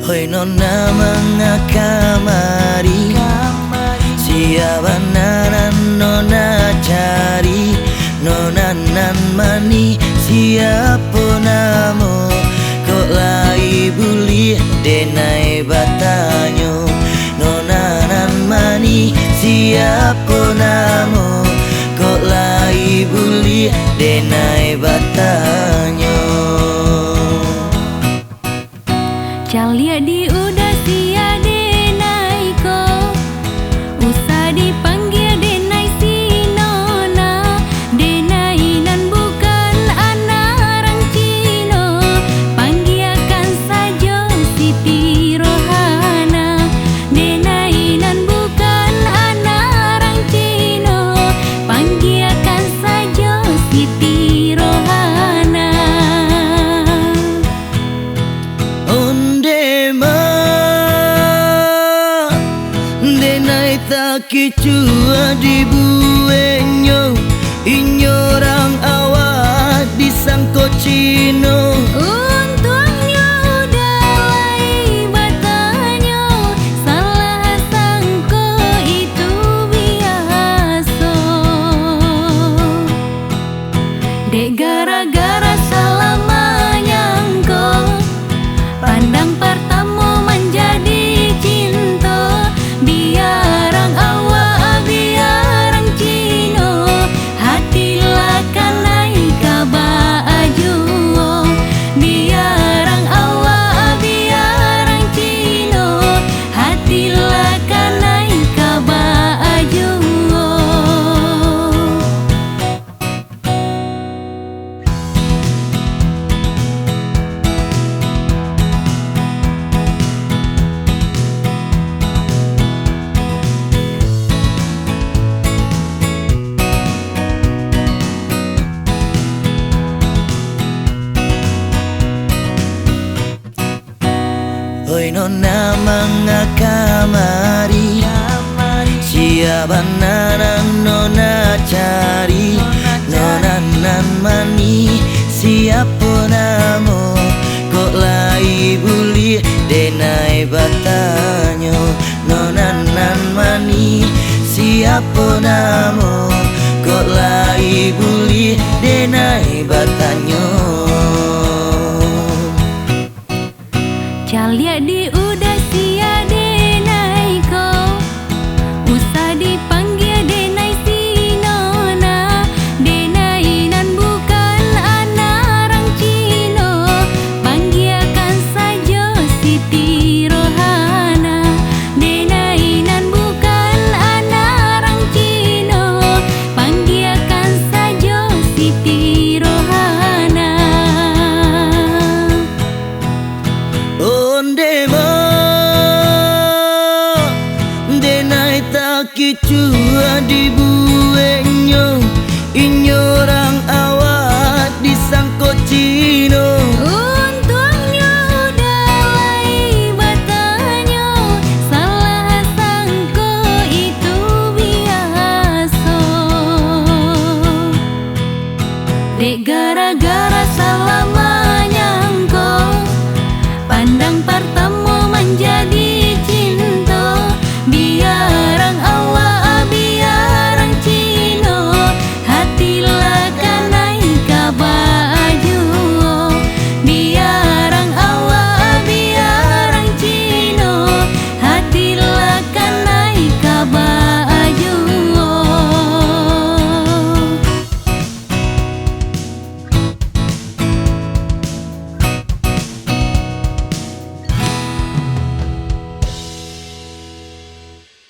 Hoi nona mengakamari siapa nanan nona cari nona nan mani siapa namo kok lai buli denai batanyo nona nan mani siapa namo kok lai buli denai batanyo. Calia di udah sia denai ko usah dipanggil denai si nona denai nan bukan anak orang Cino panggilkan saja Siti Rohana denai nan bukan anak orang Cino panggilkan saja Siti Rohana. Denai tak kicua di buenyo inyorang awak disangko Cino Untungnya udah lai batanyo salah sangko itu biasa dek gara-gara salah menyangko pandang pertama menjadi cinta biarang awak biarang Cino hatilah kanai kabaju biarang awak biarang Cino hatilah kanai kabaju. Hoi nona mengakamari siapa nanan nona cari nona nan mani siapa namo kok lai buli denai batanyo nona nan mani siapa namo kok lai buli denai batanyo. Calia di udah sia denai ko usah dipanggil denai si nona denai nan bukan anak orang Cino panggilkan saja Siti Rohana denai nan bukan anak orang Cino panggilkan saja Siti Rohana. Ondemo denai tak kicua di buenyo inyorang awak disangko Cino Untungnya udah lai batanyo salah sangko itu biasa dek gara-gara salah menyangko pandang